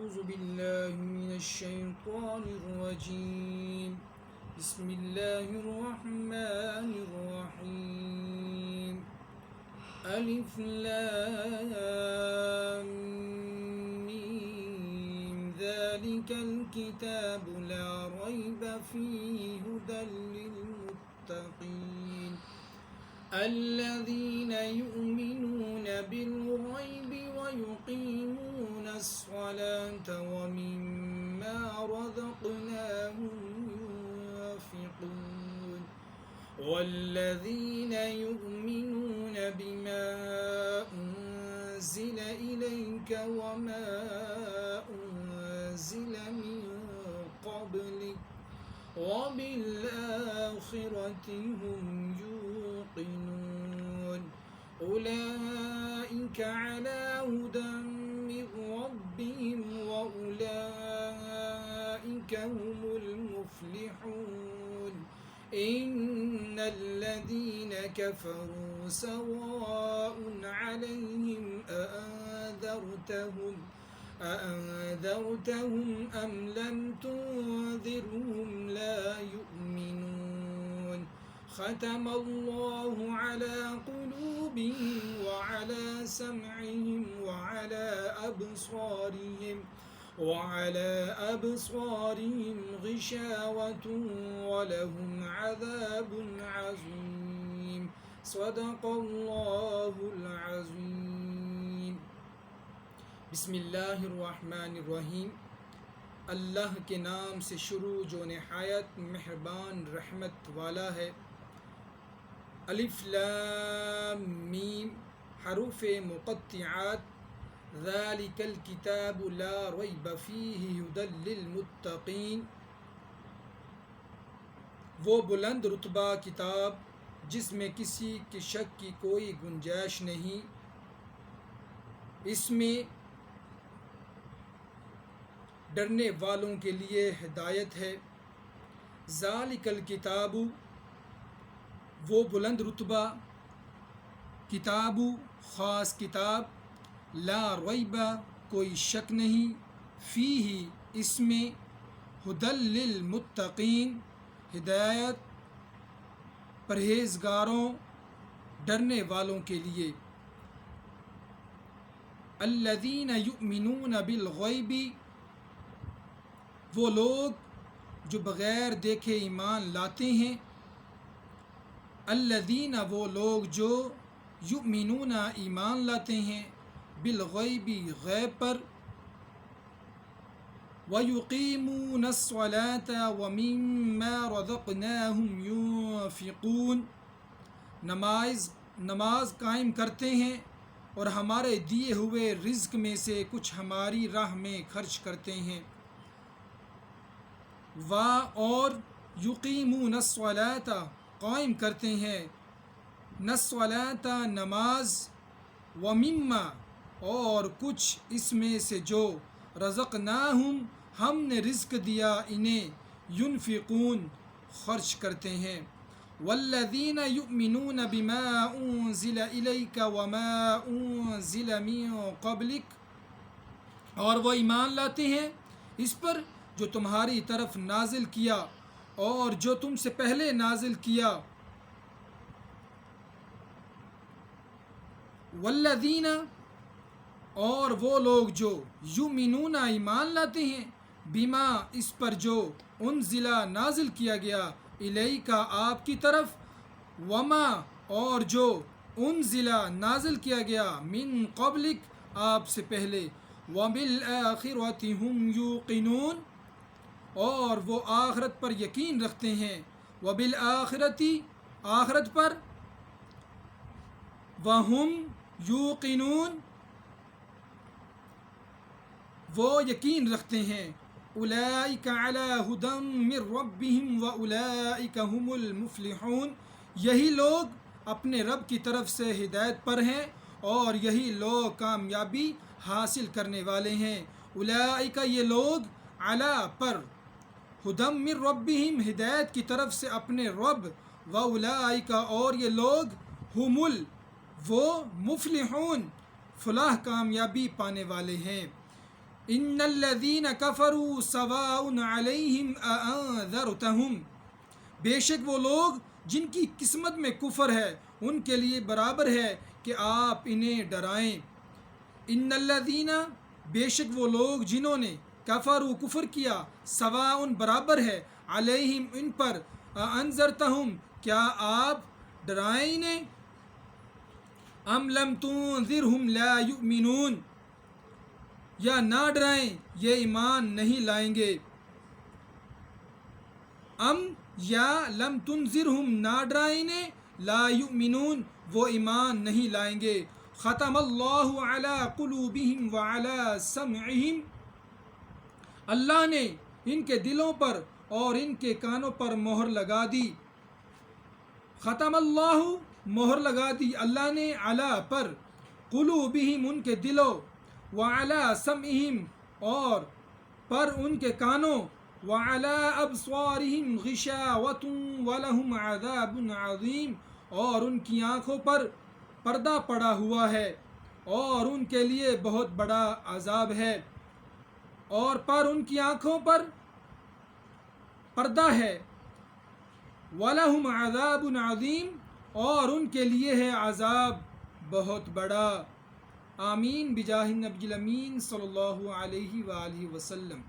أعوذ بالله من الشيطان الرجيم بسم الله الرحمن الرحيم ألف لام ميم ذلك الكتاب لا ريب فيه هدى للمتقين الذين يؤمنون بالغيب ويقيمون الصلاة ومما رزقناهم ينفقون والذين يؤمنون بما أنزل إليك وما أنزل من قبلك وبالآخرة هم يوقنون أولئك على هدى من ربهم وأولئك هم المفلحون إن الذين كفروا سواء عليهم أأنذرتهم أم لم تنذرهم لا يؤمنون ختم الله على قلوبهم وعلى سمعهم وعلى أبصارهم غشاوة ولهم عذاب عظيم صدق الله العظيم بسم اللہ الرحمن الرحیم اللہ کے نام سے شروع جو نہایت مہربان رحمت والا ہے۔ الف لام میم حروف مقطعات ذالک الکتاب لا ریب فیہ ھدی للمتقین، وہ بلند رتبہ کتاب جس میں کسی کے شک کی کوئی گنجائش نہیں، اس میں ڈرنے والوں کے لیے ہدایت ہے۔ ذالک الکتاب، وہ بلند رتبہ کتاب، خاص کتاب، لا ریب، کوئی شک نہیں، فیہ، اس میں، ھدی للمتقین، ہدایت پرہیزگاروں، ڈرنے والوں کے لیے۔ الذین یؤمنون بالغیب، وہ لوگ جو بغیر دیکھے ایمان لاتے ہیں۔ الذین، وہ لوگ جو یؤمنون، ایمان لاتے ہیں، بالغیب، غیب پر، ویقیمون الصلاة ومما رزقناہم ينفقون، نماز قائم کرتے ہیں اور ہمارے دیے ہوئے رزق میں سے کچھ ہماری راہ میں خرچ کرتے ہیں۔ اور یقیمون الصلاة، قائم کرتے ہیں، الصلاة، نماز، ومما، اور کچھ اس میں سے جو، رزقناہم، ہم نے رزق دیا انہیں، ينفقون، خرچ کرتے ہیں۔ والذین یؤمنون بما انزل الیک وما انزل من قبلک، اور وہ ایمان لاتے ہیں اس پر جو تمہاری طرف نازل کیا اور جو تم سے پہلے نازل کیا۔ والذین، اور وہ لوگ جو، یؤمنون، ایمان لاتے ہیں، بما، اس پر جو، انزل، نازل کیا گیا، الیک، آپ کی طرف، وما، اور جو، انزل، نازل کیا گیا، من قبلک، آپ سے پہلے، وبالآخرۃ ھم یوقنون، اور وہ آخرت پر یقین رکھتے ہیں، وبالآخرۃ، آخرت پر، وہم یوقنون، وہ یقین رکھتے ہیں۔ اولئک علی ھدی من ربہم واولئک ھم المفلحون، یہی لوگ اپنے رب کی طرف سے ہدایت پر ہیں اور یہی لوگ کامیابی حاصل کرنے والے ہیں۔ اولئک، یہ لوگ، علی، پر، ھدی من ربہم، ہدایت کی طرف سے اپنے رب، واولئک، اور یہ لوگ، ھم، وہ، مفلحون، فلاح، کامیابی پانے والے ہیں۔ ان الذین کفروا سواء علیہم اانذرتہم، بے شک وہ لوگ جن کی قسمت میں کفر ہے ان کے لیے برابر ہے کہ آپ انہیں ڈرائیں۔ ان الذین، بے شک وہ لوگ جنہوں نے کفروا کفر کیا، سواء برابر ہے، علیہم ان پر، انذرتہم کیا آپ ڈرائیں انہیں، ام لم تنذرہم لا یؤمنون، یا نہ ڈرائیں یہ ایمان نہیں لائیں گے، ام یا لم تنذرہم نہ ڈرائیں انہیں، لا یؤمنون وہ ایمان نہیں لائیں گے۔ ختم اللہ علی قلوبہم وعلی سمعہم، اللہ نے ان کے دلوں پر اور ان کے کانوں پر مہر لگا دی۔ ختم اللہ مہر لگا دی اللہ نے، علی پر، قلوبہم ان کے دلوں، وعلی سمعہم اور پر ان کے کانوں، وعلی ابصارہم غشاوۃ ولہم عذاب عظیم اور ان کی آنکھوں پر پردہ پڑا ہوا ہے اور ان کے لیے بہت بڑا عذاب ہے، اور پر ان کی آنکھوں پر پردہ ہے، وَلَهُمْ عَذَابٌ عَظِيمٌ اور ان کے لیے ہے عذاب بہت بڑا۔ آمین بجاہ النبی الامین صلی اللہ علیہ وآلہ وسلم۔